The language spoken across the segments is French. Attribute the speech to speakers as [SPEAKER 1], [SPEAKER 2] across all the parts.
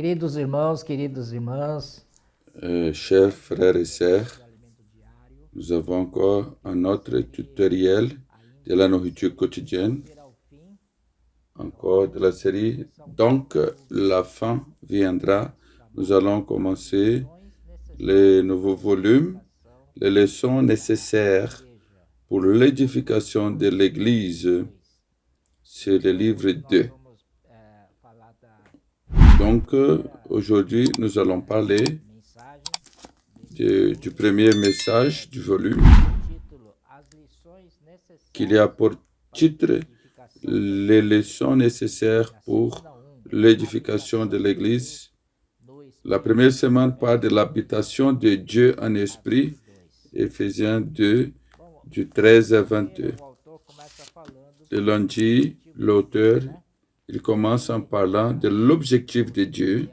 [SPEAKER 1] Queridos irmãos, queridas irmãs,
[SPEAKER 2] Chers frères et sœurs, nous avons encore un autre tutoriel de la nourriture quotidienne, encore de la série. Donc, la fin viendra. Nous allons commencer les nouveaux volumes, les leçons nécessaires pour l'édification de l'Église. C'est le livre 2. Donc, aujourd'hui, nous allons parler du premier message du volume qu'il y a pour titre les leçons nécessaires pour l'édification de l'Église. La première semaine parle de l'habitation de Dieu en esprit, Éphésiens 2, du 13 à 22. Le lundi, l'auteur, il commence en parlant de l'objectif de Dieu.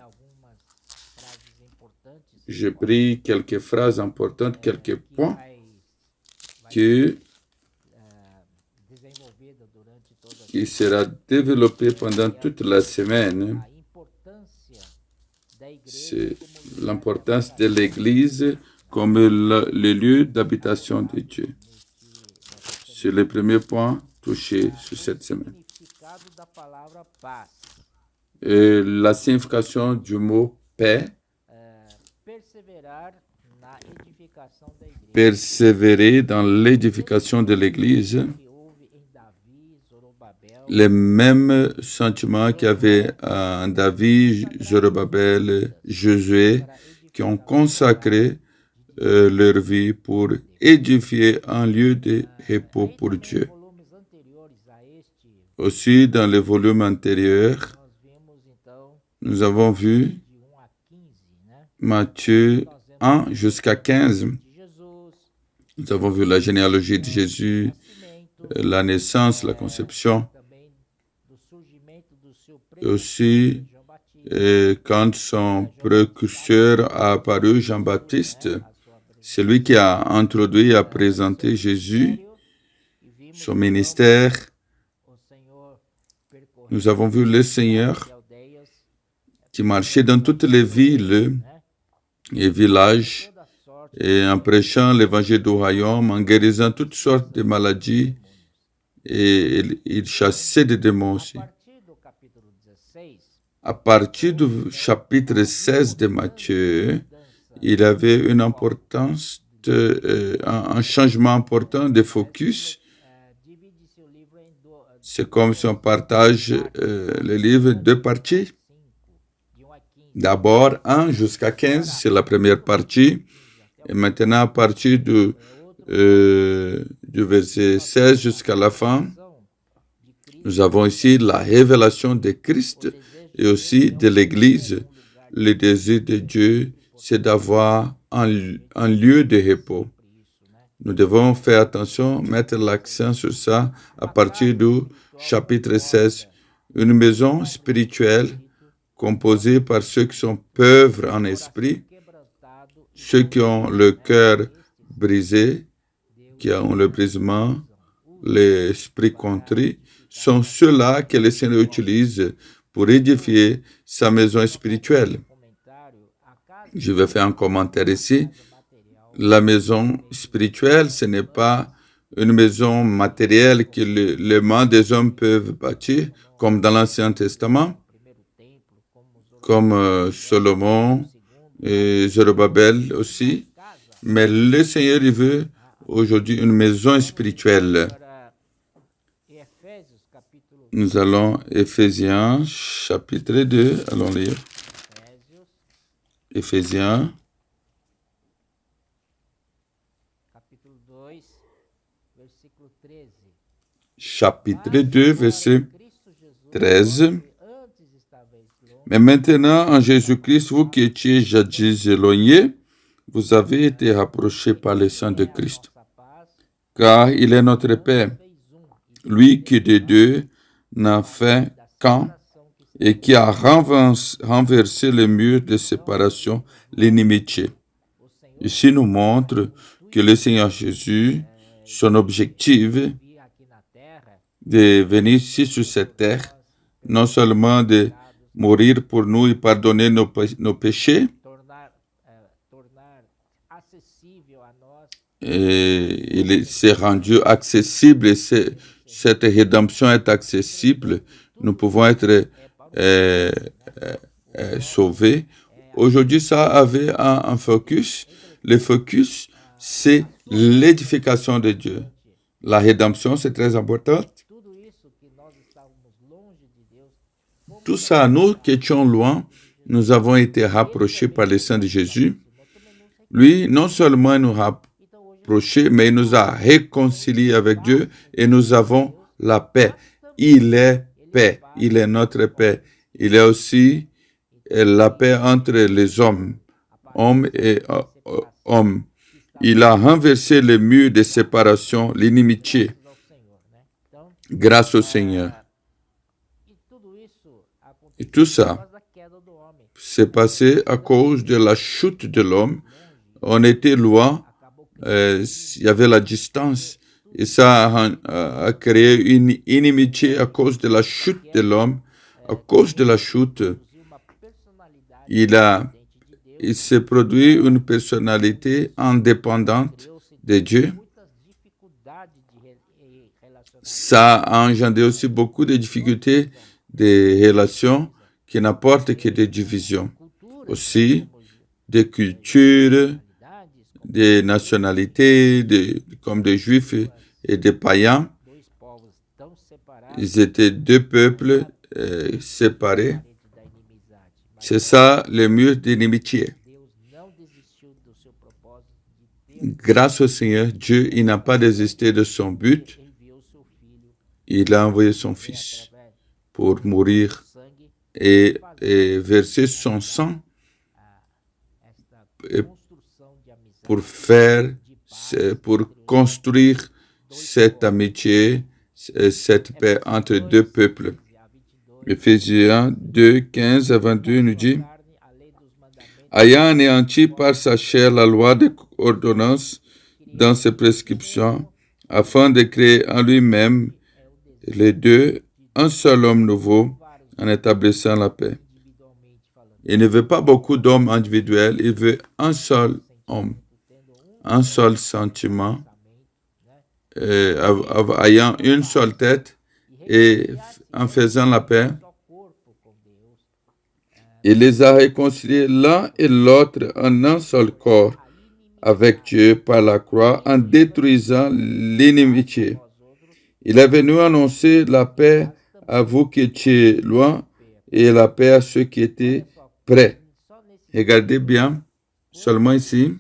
[SPEAKER 2] J'ai pris quelques phrases importantes, quelques points qui sera développé pendant toute la semaine. C'est l'importance de l'Église comme le lieu d'habitation de Dieu. C'est le premier point touché sur cette semaine. Et la signification du mot paix. Persévérer dans l'édification de l'Église. Les mêmes sentiments qu'il y avait en David, Zorobabel, Josué, qui ont consacré leur vie pour édifier un lieu de repos pour Dieu. Aussi, dans les volumes antérieurs, nous avons vu Matthieu 1 jusqu'à 15. Nous avons vu la généalogie de Jésus, la naissance, la conception. Et aussi, quand son précurseur a apparu, Jean-Baptiste, c'est lui qui a introduit et a présenté Jésus, son ministère. Nous avons vu le Seigneur qui marchait dans toutes les villes et villages et en prêchant l'évangile du royaume, en guérissant toutes sortes de maladies, et il chassait des démons aussi. À partir du chapitre 16 de Matthieu, il avait une importance, un changement important de focus. C'est comme si on partage le livre deux parties. D'abord, 1 jusqu'à 15, c'est la première partie. Et maintenant, à partir du verset 16 jusqu'à la fin, nous avons ici la révélation de Christ et aussi de l'Église. Le désir de Dieu, c'est d'avoir un lieu de repos. Nous devons faire attention, mettre l'accent sur ça à partir du chapitre 16. Une maison spirituelle composée par ceux qui sont pauvres en esprit, ceux qui ont le cœur brisé, qui ont le brisement, l'esprit contrit, sont ceux-là que le Seigneur utilise pour édifier sa maison spirituelle. Je vais faire un commentaire ici. La maison spirituelle, ce n'est pas une maison matérielle que les mains des hommes peuvent bâtir, comme dans l'Ancien Testament, comme Salomon et Zorobabel aussi. Mais le Seigneur, il veut aujourd'hui une maison spirituelle. Nous allons Éphésiens, chapitre 2, allons lire. Éphésiens, chapitre 2, verset 13. Mais maintenant, en Jésus-Christ, vous qui étiez jadis éloignés, vous avez été rapprochés par le sang de Christ. Car il est notre Père, lui qui de deux n'a fait qu'un et qui a renversé le mur de séparation, l'inimitié. Ici nous montre que le Seigneur Jésus, son objectif de venir ici sur cette terre, non seulement de mourir pour nous et pardonner nos péchés. Et il s'est rendu accessible et cette rédemption est accessible. Nous pouvons être sauvés. Aujourd'hui, ça avait un focus. Le focus, c'est l'édification de Dieu. La rédemption, c'est très important. Tout ça, nous qui étions loin, nous avons été rapprochés par le sang de Jésus. Lui, non seulement nous rapprochés, mais il nous a réconciliés avec Dieu et nous avons la paix. Il est paix. Il est notre paix. Il est aussi la paix entre les hommes et hommes. Il a renversé le mur de séparation, l'inimitié, grâce au Seigneur. Et tout ça s'est passé à cause de la chute de l'homme. On était loin, il y avait la distance, et ça a créé une inimitié à cause de la chute de l'homme. À cause de la chute, il s'est produit une personnalité indépendante de Dieu. Ça a engendré aussi beaucoup de difficultés de relations qui n'apportent que des divisions. Aussi, des cultures, des nationalités, comme des Juifs et des païens. Ils étaient deux peuples séparés. C'est ça le mur d'inimitié. Grâce au Seigneur, Dieu, il n'a pas désisté de son but. Il a envoyé son Fils pour mourir et verser son sang pour construire cette amitié, cette paix entre deux peuples. Éphésiens 2, 15 à 22 nous dit: ayant anéanti par sa chair la loi de ordonnance dans ses prescriptions, afin de créer en lui-même les deux, un seul homme nouveau, en établissant la paix. Il ne veut pas beaucoup d'hommes individuels, il veut un seul homme, un seul sentiment, ayant une seule tête et en faisant la paix. Il les a réconciliés l'un et l'autre en un seul corps avec Dieu par la croix en détruisant l'inimitié. Il est venu annoncer la paix à vous qui étiez loin et la paix à ceux qui étaient près. Regardez bien, seulement ici,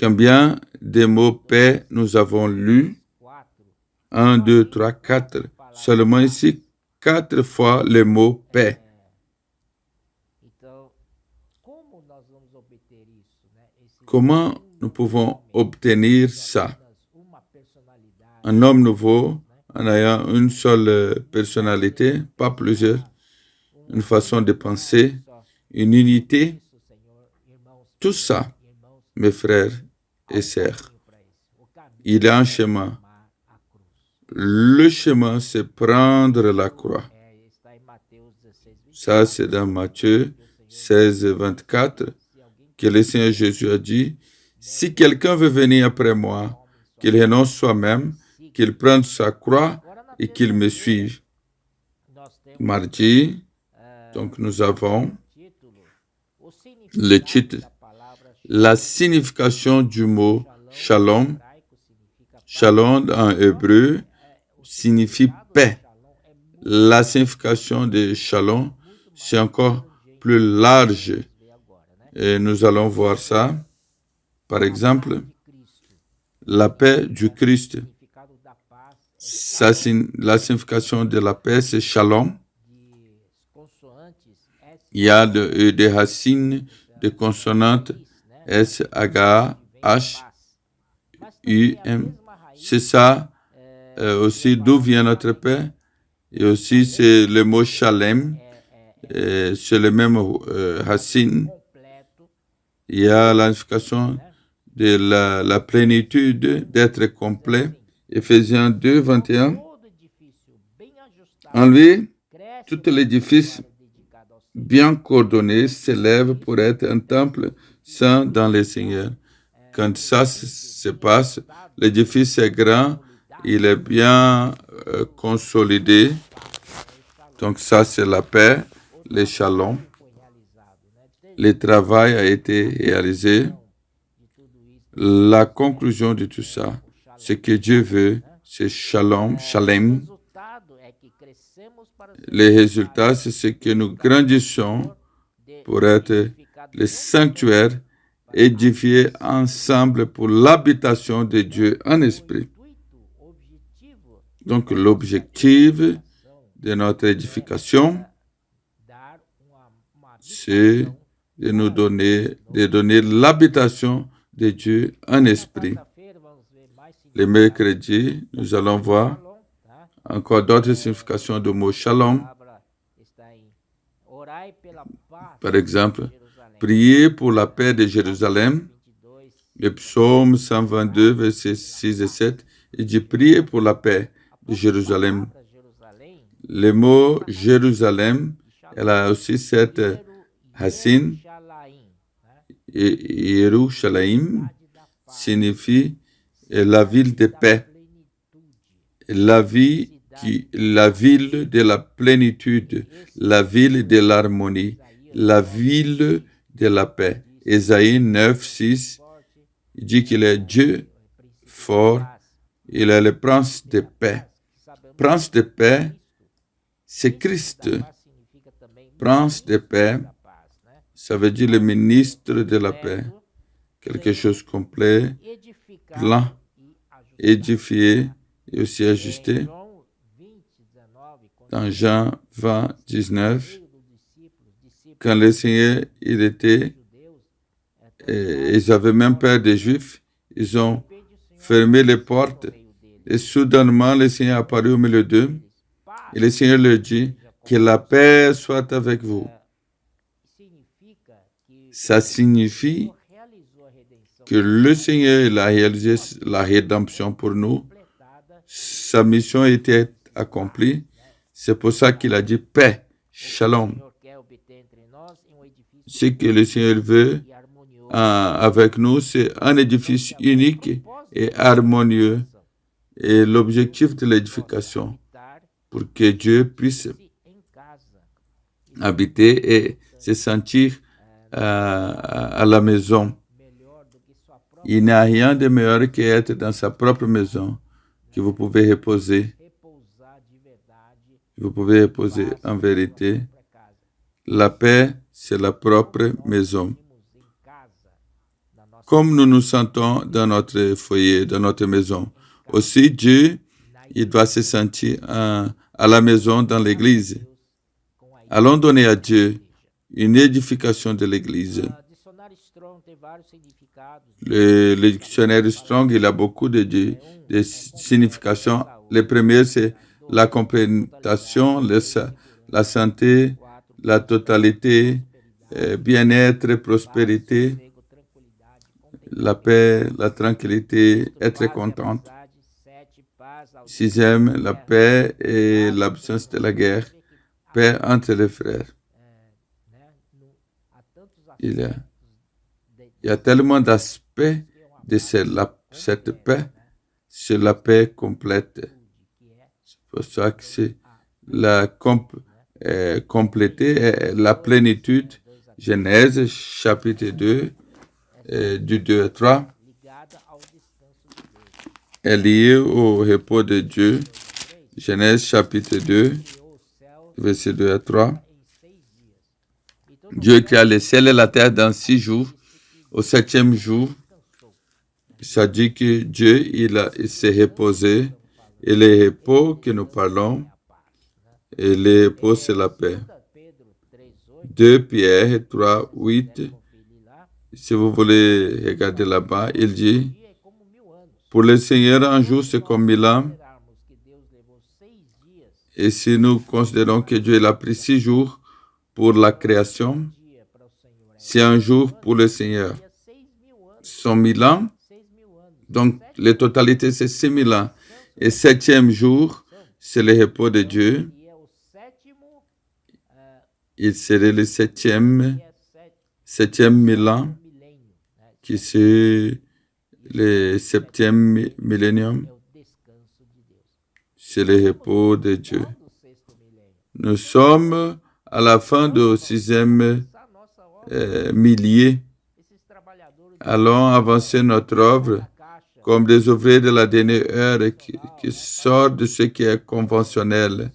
[SPEAKER 2] combien de mots paix nous avons lus. 1, 2, 3, 4. Seulement ici, 4 fois le mot paix. Comment nous pouvons obtenir ça? Un homme nouveau, en ayant une seule personnalité, pas plusieurs, une façon de penser, une unité. Tout ça, mes frères et sœurs, il y a un chemin. Le chemin, c'est prendre la croix. Ça, c'est dans Matthieu 16, 24, que le Seigneur Jésus a dit: si quelqu'un veut venir après moi, qu'il renonce soi-même, qu'il prenne sa croix et qu'il me suive. Mardi, donc nous avons le titre, la signification du mot shalom. Shalom en hébreu signifie paix. La signification de shalom, c'est encore plus large. Et nous allons voir ça. Par exemple, la paix du Christ. La signification de la paix, c'est shalom. Il y a des racines de consonantes S, H, H, U, M. C'est ça aussi d'où vient notre paix. Et aussi, c'est le mot shalem. C'est le même racine. Il y a la signification de la plénitude, d'être complet. Éphésiens 2, 21. En lui, tout l'édifice bien coordonné s'élève pour être un temple saint dans le Seigneur. Quand ça se passe, l'édifice est grand, il est bien consolidé. Donc ça, c'est la paix, le shalom. Le travail a été réalisé. La conclusion de tout ça, ce que Dieu veut, c'est shalom, shalem. Le résultat, c'est ce que nous grandissons pour être le sanctuaire édifié ensemble pour l'habitation de Dieu en esprit. Donc, l'objectif de notre édification, c'est de nous donner l'habitation de Dieu en esprit. Le mercredi, nous allons voir encore d'autres significations du mot shalom. Par exemple, prier pour la paix de Jérusalem. Le psaume 122, versets 6 et 7, il dit prier pour la paix de Jérusalem. Le mot Jérusalem, elle a aussi cette racine. Et Yerushalayim signifie la ville de paix. La ville de la plénitude, la ville de l'harmonie, la ville de la paix. Ésaïe 9, 6, il dit qu'il est Dieu fort, il est le prince de paix. Prince de paix, c'est Christ. Prince de paix, ça veut dire le ministre de la paix. Quelque chose complet, plein, édifié et aussi ajusté. Dans Jean 20, 19, quand le Seigneur, ils avaient même peur des Juifs, ils ont fermé les portes et soudainement le Seigneur est apparu au milieu d'eux et le Seigneur leur dit que la paix soit avec vous. Ça signifie que le Seigneur il a réalisé la rédemption pour nous. Sa mission était accomplie. C'est pour ça qu'il a dit paix, shalom. Ce que le Seigneur veut avec nous, c'est un édifice unique et harmonieux. Et l'objectif de l'édification, pour que Dieu puisse habiter et se sentir à la maison. Il n'y a rien de meilleur qu'être dans sa propre maison, que vous pouvez reposer. Vous pouvez reposer en vérité. La paix, c'est la propre maison. Comme nous nous sentons dans notre foyer, dans notre maison, aussi Dieu, il doit se sentir à la maison, dans l'église. Allons donner à Dieu une édification de l'église. Le dictionnaire Strong, il a beaucoup de significations. Le premier, c'est la complémentation, la santé, la totalité, bien-être, prospérité, la paix, la tranquillité, être contente. Sixième, la paix et l'absence de la guerre, paix entre les frères. Il y a tellement d'aspects de cette paix, c'est la paix complète. C'est pour ça que c'est la compléter, la plénitude. Genèse chapitre 2, du 2 à 3, est liée au repos de Dieu. Genèse chapitre 2, verset 2 à 3. Dieu créa le ciel et la terre dans 6 jours. Au 7e jour, ça dit que Dieu il s'est reposé. Et le repos que nous parlons, et le repos, c'est la paix. 2 Pierre 3, 8. Si vous voulez regarder là-bas, il dit, pour le Seigneur, un jour, c'est comme 1000 ans. Et si nous considérons que Dieu a pris 6 jours pour la création, c'est un jour pour le Seigneur. Ce sont 1000 ans. Donc, la totalité, c'est 6000 ans. Et 7e jour, c'est le repos de Dieu. il serait le septième millénaire, qui c'est le septième millénium, c'est le repos de Dieu. Nous sommes à la fin du sixième millier. Allons avancer notre œuvre comme des ouvriers de la dernière heure qui sortent de ce qui est conventionnel.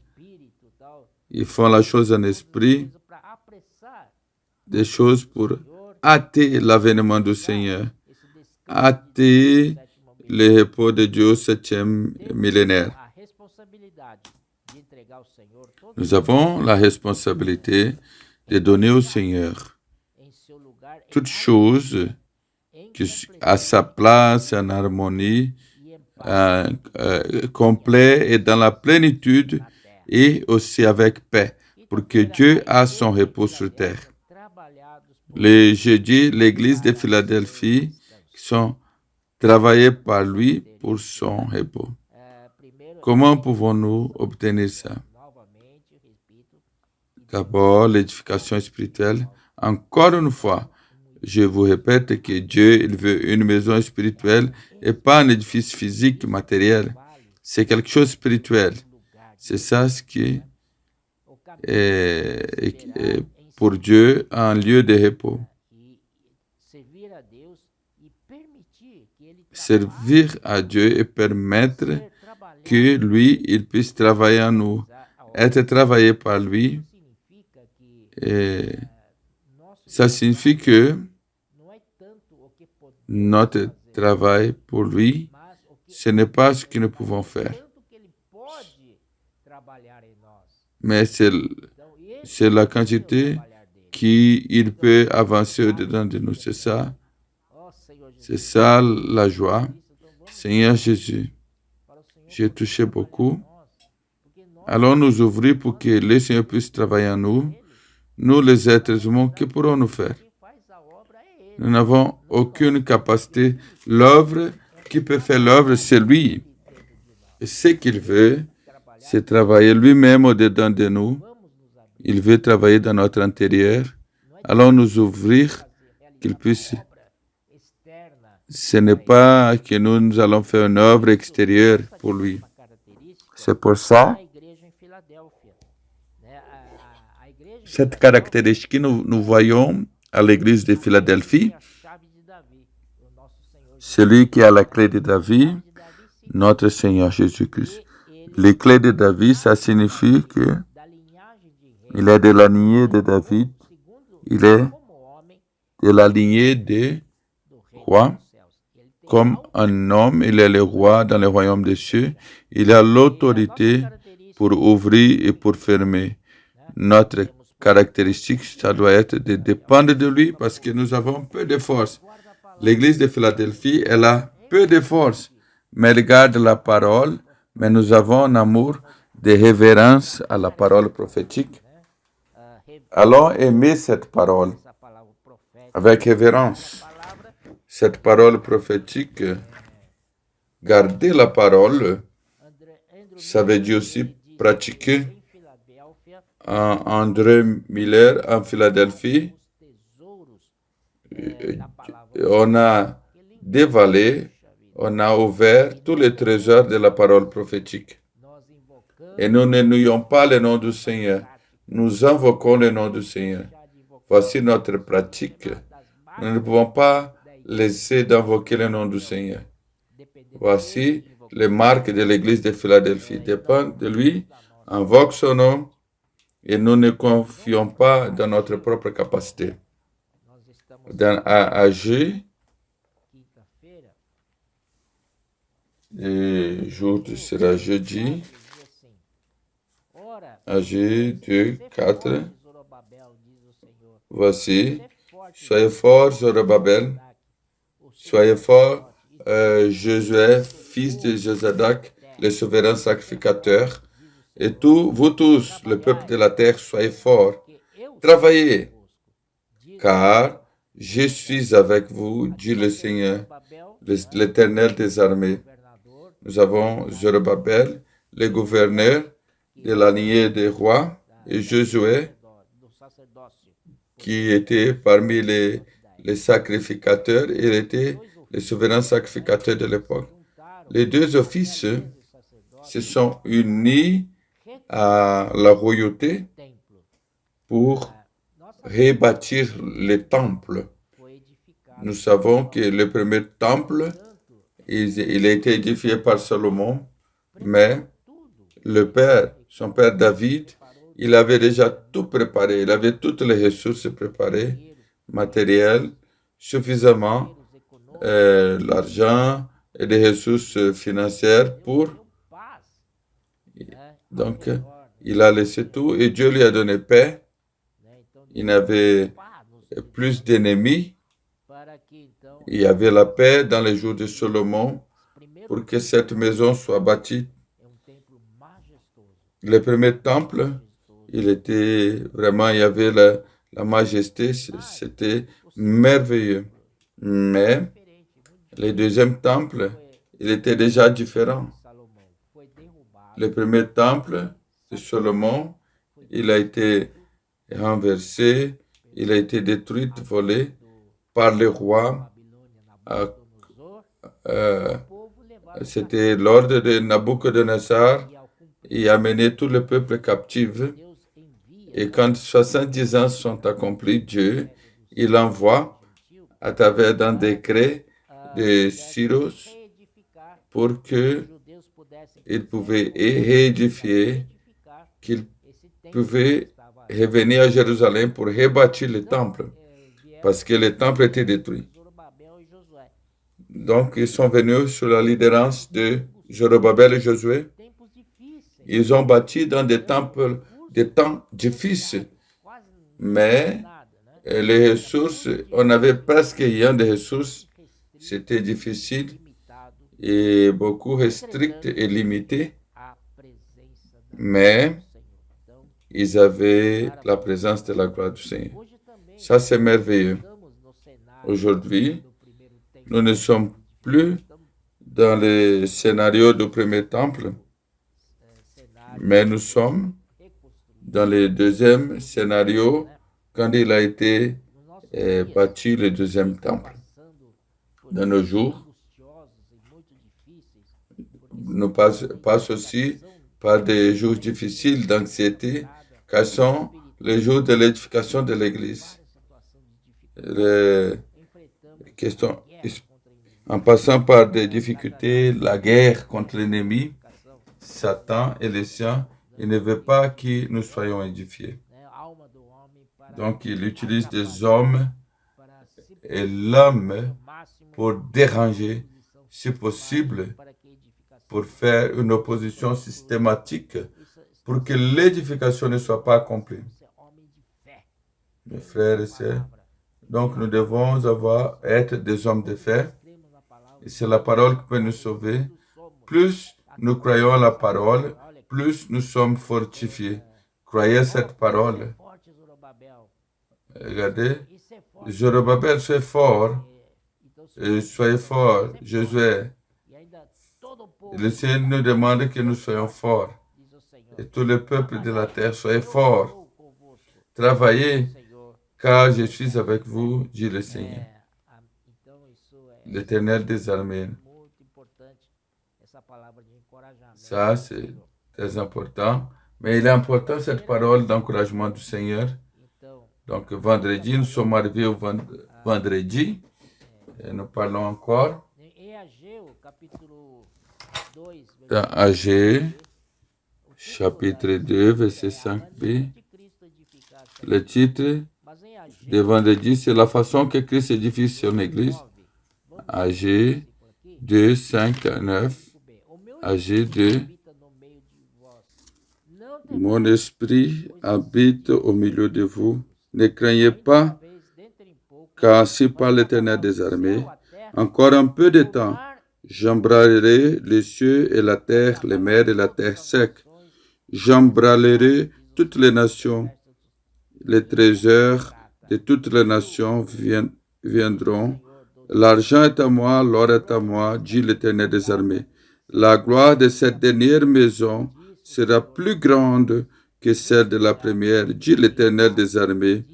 [SPEAKER 2] Ils font la chose en esprit, des choses pour hâter l'avènement du Seigneur, hâter le repos de Dieu au septième millénaire. Nous avons la responsabilité de donner au Seigneur toutes choses à sa place, en harmonie, complet et dans la plénitude et aussi avec paix, pour que Dieu ait son repos sur terre. Les jeudis, l'église de Philadelphie sont travaillés par lui pour son repos. Comment pouvons-nous obtenir ça? D'abord, l'édification spirituelle. Encore une fois, je vous répète que Dieu, il veut une maison spirituelle et pas un édifice physique, matériel. C'est quelque chose de spirituel. C'est ça ce qui est pour Dieu un lieu de repos. Servir à Dieu et permettre que lui, il puisse travailler en nous, être travaillé par lui. Et ça signifie que notre travail pour lui, ce n'est pas ce que nous pouvons faire. Mais c'est la quantité qu'il peut avancer au-dedans de nous. C'est ça. C'est ça la joie. Seigneur Jésus, j'ai touché beaucoup. Allons nous ouvrir pour que le Seigneur puisse travailler en nous. Nous, les êtres humains, que pourrons-nous faire? Nous n'avons aucune capacité. L'œuvre, qui peut faire l'œuvre, c'est lui. Et ce qu'il veut, c'est travailler lui-même au-dedans de nous. Il veut travailler dans notre intérieur. Allons nous ouvrir, qu'il puisse. Ce n'est pas que nous allons faire une œuvre extérieure pour lui. C'est pour ça, cette caractéristique que nous voyons à l'église de Philadelphie, celui qui a la clé de David, notre Seigneur Jésus-Christ. Les clés de David, ça signifie que il est de la lignée de David, il est de la lignée des rois. Comme un homme, il est le roi dans le royaume des cieux. Il a l'autorité pour ouvrir et pour fermer. Notre caractéristique, ça doit être de dépendre de lui parce que nous avons peu de force. L'église de Philadelphie, elle a peu de force, mais elle garde la parole, mais nous avons un amour de révérence à la parole prophétique. Allons aimer cette parole avec révérence. Cette parole prophétique, garder la parole, ça veut dire aussi pratiquer. André Miller en Philadelphie, on a dévalé, on a ouvert tous les trésors de la parole prophétique. Et nous ne n'oublions pas le nom du Seigneur. Nous invoquons le nom du Seigneur. Voici notre pratique. Nous ne pouvons pas laisser d'invoquer le nom du Seigneur. Voici les marques de l'église de Philadelphie. Dépendent de lui, invoque son nom, et nous ne confions pas dans notre propre capacité. Dans AG, le jour sera jeudi, AG 2, 4. Voici, soyez forts, Zorobabel, soyez forts, Josué, fils de Josadak, le souverain sacrificateur, et vous tous, le peuple de la terre, soyez forts. Travaillez, car je suis avec vous, dit le Seigneur, l'Éternel des armées. Nous avons Zorobabel, le gouverneur de la lignée des rois, et Josué, qui était parmi les sacrificateurs. Il était le souverain sacrificateur de l'époque. Les deux offices se sont unis à la royauté pour rebâtir le temple. Nous savons que le premier temple, il a été édifié par Salomon, mais son père David, il avait déjà tout préparé. Il avait toutes les ressources préparées, matériel, suffisamment, l'argent et des ressources financières pour. Donc, il a laissé tout et Dieu lui a donné paix. Il n'avait plus d'ennemis. Il y avait la paix dans les jours de Salomon pour que cette maison soit bâtie. Le premier temple, il y avait la majesté, c'était merveilleux. Mais le deuxième temple, il était déjà différent. Le premier temple de Salomon, il a été renversé, il a été détruit, volé par le roi. C'était l'ordre de Nabuchodonosor. Il a amené tout le peuple captif. Et quand 70 ans sont accomplis, Dieu, il envoie à travers d'un décret de Cyrus pour qu'il pouvait réédifier, qu'il pouvait revenir à Jérusalem pour rebâtir le temple, parce que le temple était détruit. Donc, ils sont venus sous la liderances de Zorobabel et Josué. Ils ont bâti dans des temps difficiles, mais les ressources, on avait presque rien de ressources, c'était difficile et beaucoup restrict et limité, mais ils avaient la présence de la gloire du Seigneur. Ça, c'est merveilleux. Aujourd'hui, nous ne sommes plus dans le scénario du premier temple, mais nous sommes dans le deuxième scénario quand il a été bâti le deuxième temple. Dans nos jours, nous passons aussi par des jours difficiles d'anxiété, car ce sont les jours de l'édification de l'Église. En passant par des difficultés, la guerre contre l'ennemi, Satan et les siens, il ne veut pas que nous soyons édifiés. Donc, il utilise des hommes et l'homme pour déranger, si possible, pour faire une opposition systématique pour que l'édification ne soit pas accomplie. Mes frères et sœurs, donc nous devons être des hommes de foi. Et c'est la parole qui peut nous sauver. Plus nous croyons à la parole, plus nous sommes fortifiés. Croyez cette parole. Regardez, Zorobabel, soyez fort. Soyez fort, Josué. Le Seigneur nous demande que nous soyons forts. Et tout le peuple de la terre, soyez forts. Travaillez, car je suis avec vous, dit le Seigneur, l'Éternel des armées. Ça, c'est très important. Mais il est important cette parole d'encouragement du Seigneur. Donc, vendredi, nous sommes arrivés au vendredi. Et nous parlons encore. Dans Agé, chapitre 2, verset 5b, le titre de vendredi, c'est la façon que Christ édifie son Église. Agé 2, 5 à 9. Agé 2. Mon esprit habite au milieu de vous. Ne craignez pas, car ainsi parle l'Éternel des armées. Encore un peu de temps, j'embrasserai les cieux et la terre, les mers et la terre sec. J'embrasserai toutes les nations. Les trésors de toutes les nations viendront. L'argent est à moi, l'or est à moi, dit l'Éternel des armées. La gloire de cette dernière maison sera plus grande que celle de la première, dit l'Éternel des armées.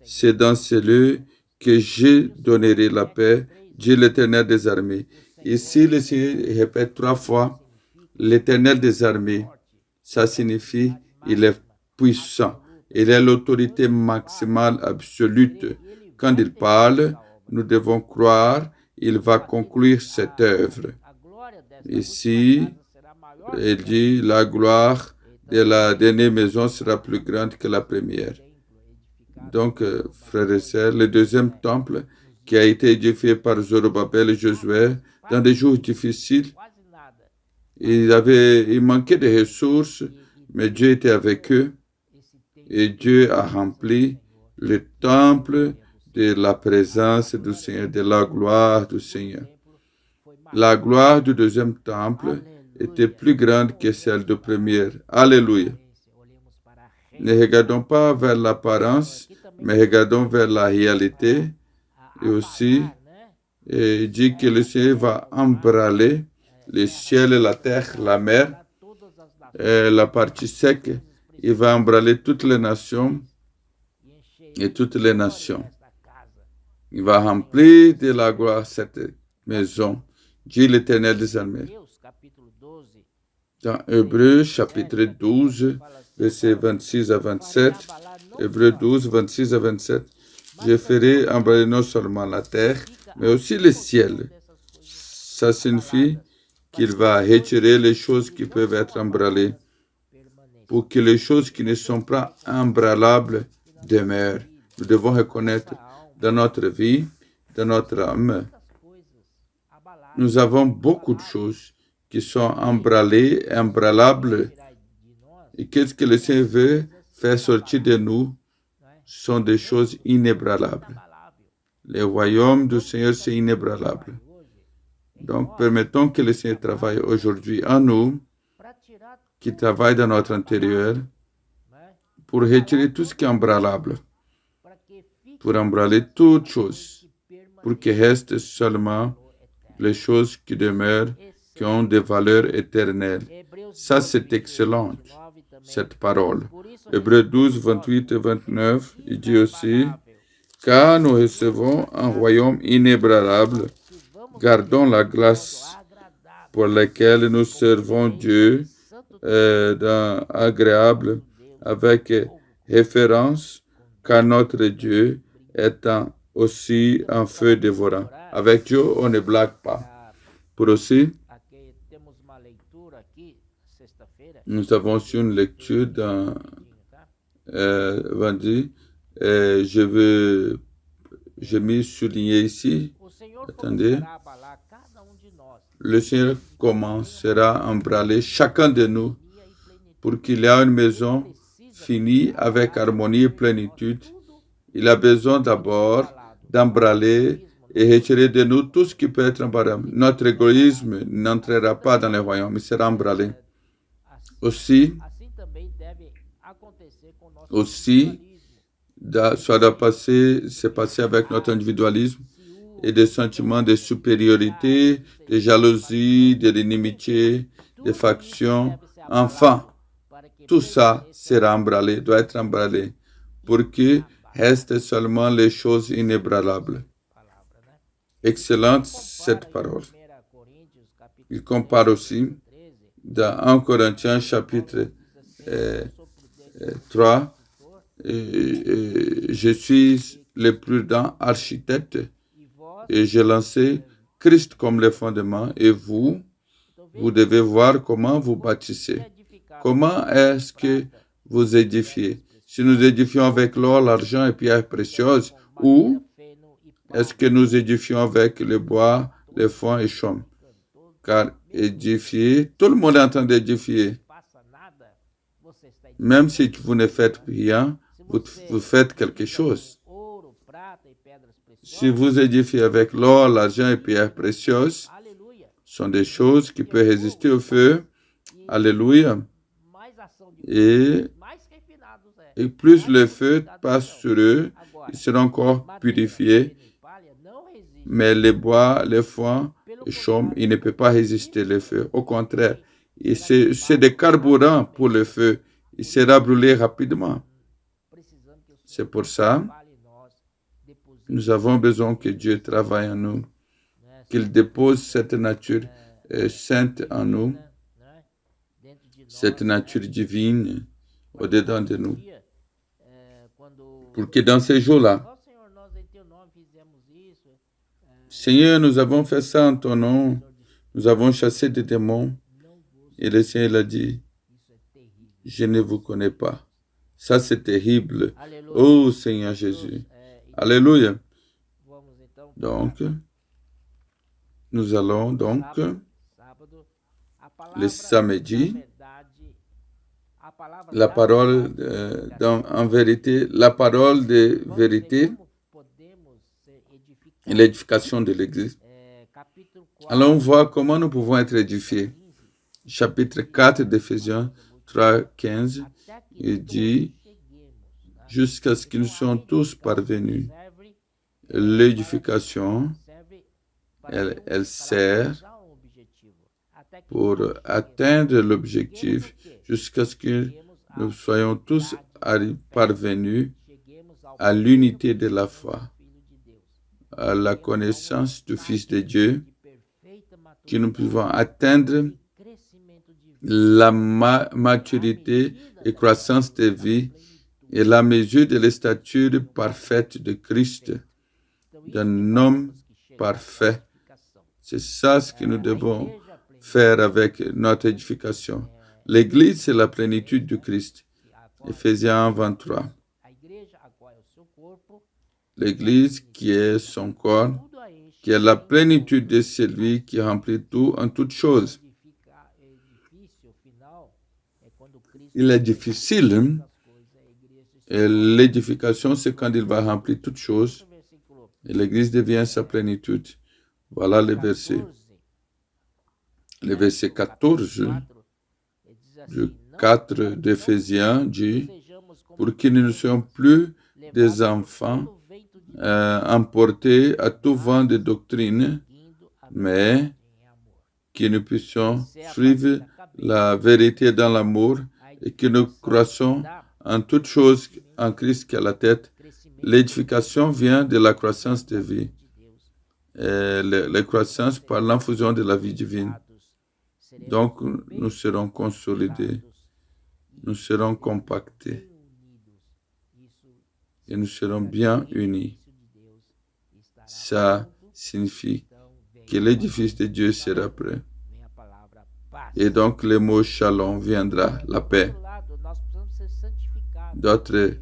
[SPEAKER 2] C'est dans ce lieu que je donnerai la paix, dit l'Éternel des armées. Ici, le Seigneur répète 3 fois l'Éternel des armées. Ça signifie il est puissant. Il est l'autorité maximale absolue. Quand il parle, nous devons croire il va conclure cette œuvre. Ici, il dit la gloire de la dernière maison sera plus grande que la première. Donc, frères et sœurs, le deuxième temple qui a été édifié par Zorobabel et Josué dans des jours difficiles, il manquait de ressources, mais Dieu était avec eux et Dieu a rempli le temple de la présence du Seigneur, de la gloire du Seigneur. La gloire du deuxième temple était plus grande que celle du premier. Alléluia. Ne regardons pas vers l'apparence, mais regardons vers la réalité. Et aussi, il dit que le Seigneur va embraler le ciel, la terre, la mer, et la partie sec. Il va embraler toutes les nations et toutes les nations. Il va remplir de la gloire cette maison, dit l'Éternel des armées. Dans Hébreux chapitre 12, versets 26 à 27, Hébreux 12, 26 à 27, je ferai embraler non seulement la terre, mais aussi le ciel. Ça signifie qu'il va retirer les choses qui peuvent être embralées pour que les choses qui ne sont pas embralables demeurent. Nous devons reconnaître dans notre vie, dans notre âme, nous avons beaucoup de choses qui sont embralées, embralables. Et qu'est-ce que le Seigneur veut faire sortir de nous sont des choses inébranlables. Le royaume du Seigneur, c'est inébranlable. Donc, permettons que le Seigneur travaille aujourd'hui en nous, qu'il travaille dans notre intérieur, pour retirer tout ce qui est embralable, pour embraler toutes choses, pour qu'il reste seulement les choses qui demeurent, qui ont des valeurs éternelles. Ça, c'est excellent, cette parole. Hébreux 12, 28 et 29, il dit aussi, car nous recevons un royaume inébranlable, gardons la grâce pour laquelle nous servons Dieu agréable, avec référence, car notre Dieu étant aussi un feu dévorant. Avec Dieu, on ne blague pas. Pour aussi, nous avons su une lecture dans vendredi. Je m'ai souligné ici. Attendez. Le Seigneur commencera à embraler chacun de nous pour qu'il ait une maison finie avec harmonie et plénitude. Il a besoin d'abord d'embraler et retirer de nous tout ce qui peut être embralé. Notre égoïsme n'entrera pas dans le royaume, il sera embralé. Aussi, ça doit se passer avec notre individualisme et des sentiments de supériorité, de jalousie, de l'inimitié, de factions. Enfin, tout ça sera embralé, doit être embralé, pour que restent seulement les choses inébranlables. Excellente cette parole. Il compare aussi dans 1 Corinthiens chapitre 3, je suis le prudent architecte et j'ai lancé Christ comme le fondement et vous devez voir comment vous bâtissez. Comment est-ce que vous édifiez? Si nous édifions avec l'or, l'argent et pierres précieuses, ou est-ce que nous édifions avec le bois, le foin et chaume? Car édifier, tout le monde est en train d'édifier. Même si vous ne faites rien, vous faites quelque chose. Si vous édifiez avec l'or, l'argent et pierres précieuses, ce sont des choses qui peuvent résister au feu. Alléluia. Et plus le feu passe sur eux, ils seront encore purifiés. Mais les bois, les foins, les chaumes, ils ne peuvent pas résister au feu. Au contraire, c'est des carburants pour le feu. Il sera brûlé rapidement. C'est pour ça Nous avons besoin que Dieu travaille en nous, qu'il dépose cette nature sainte en nous, cette nature divine au-dedans de nous. Pour que dans ces jours-là, Seigneur, nous avons fait ça en ton nom, nous avons chassé des démons, et le Seigneur a dit, je ne vous connais pas. Ça, c'est terrible. Oh, Seigneur Jésus. Alléluia. Donc, nous allons donc, le samedi, la parole en vérité, la parole de vérité et l'édification de l'Église. Allons voir comment nous pouvons être édifiés. Chapitre 4 d'Éphésiens 3, 15, il dit, jusqu'à ce qu'ils nous soient tous parvenus. L'édification, elle sert pour atteindre l'objectif jusqu'à ce que nous soyons tous parvenus à l'unité de la foi, à la connaissance du Fils de Dieu, que nous pouvons atteindre la maturité et croissance de vie et la mesure de la stature parfaite de Christ, d'un homme parfait. C'est ça ce que nous devons faire avec notre édification. L'Église, c'est la plénitude du Christ. Éphésiens 23. L'Église qui est son corps, qui est la plénitude de celui qui remplit tout en toutes choses. Il est difficile, et l'édification, c'est quand il va remplir toutes choses, et l'Église devient sa plénitude. Voilà le verset. Le verset 14 du 4 d'Éphésiens dit, pour que nous ne soyons plus des enfants emportés à tout vent de doctrine, mais que nous puissions suivre la vérité dans l'amour et que nous croissons en toutes choses en Christ qui est la tête. L'édification vient de la croissance de vie. La croissance par l'infusion de la vie divine. Donc, nous serons consolidés, nous serons compactés et nous serons bien unis. Ça signifie que l'édifice de Dieu sera prêt. Et donc, le mot shalom viendra, la paix. D'autre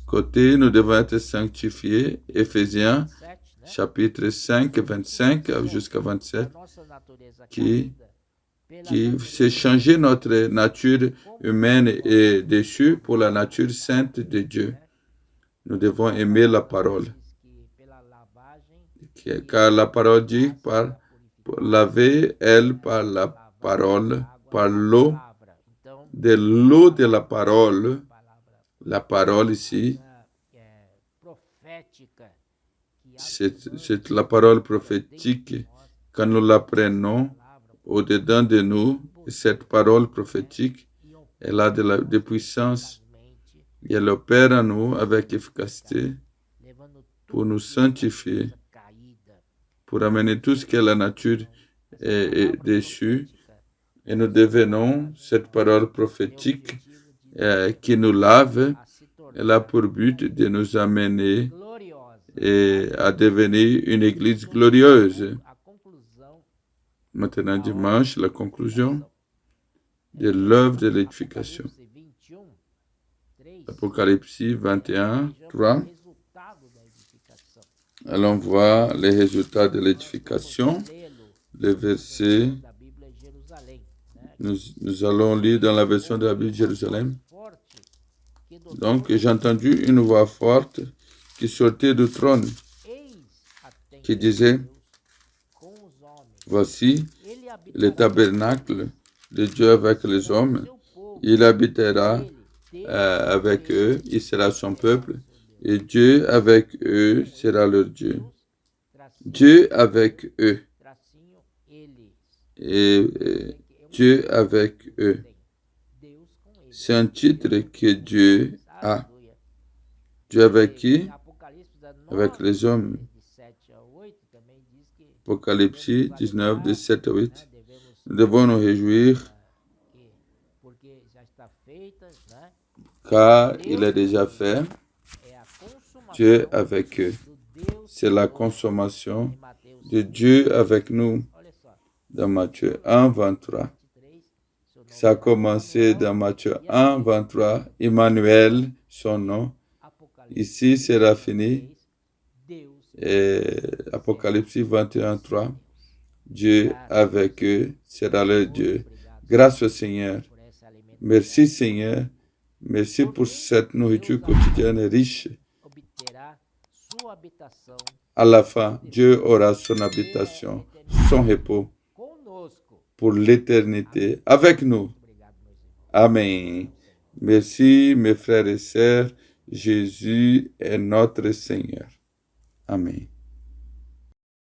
[SPEAKER 2] côté, nous devons être sanctifiés. Éphésiens, chapitre 5, 25 jusqu'à 27, qui c'est changer notre nature humaine et déchue pour la nature sainte de Dieu. Nous devons aimer la parole. Car la parole dit, laver elle par la parole, par l'eau, de la parole. La parole ici, c'est la parole prophétique. Quand nous la prenons au-dedans de nous, cette parole prophétique, elle a de puissance et elle opère en nous avec efficacité pour nous sanctifier, pour amener tout ce que la nature est déchue, et nous devenons cette parole prophétique qui nous lave. Elle a pour but de nous amener à devenir une église glorieuse. Maintenant, dimanche, la conclusion de l'œuvre de l'édification. Apocalypse 21, 3. Allons voir les résultats de l'édification. Le verset, nous allons lire dans la version de la Bible de Jérusalem. Donc, j'ai entendu une voix forte qui sortait du trône, qui disait, voici le tabernacle de Dieu avec les hommes. Il habitera avec eux, il sera son peuple, et Dieu avec eux sera leur Dieu. Dieu avec eux. Et Dieu avec eux. C'est un titre que Dieu a. Dieu avec qui? avec les hommes. Apocalypse 19, de 7 à 8. Nous devons nous réjouir car il est déjà fait. Dieu avec eux. C'est la consommation de Dieu avec nous. Dans Matthieu 1, 23. Ça a commencé dans Matthieu 1, 23. Emmanuel, son nom. Ici, c'est fini. Et Apocalypse 21, 3. Dieu avec eux sera leur Dieu. Grâce au Seigneur. Merci Seigneur. Merci pour cette nourriture quotidienne riche. À la fin, Dieu aura son habitation, son repos pour l'éternité avec nous. Amen. Merci mes frères et sœurs. Jésus est notre Seigneur. Amen.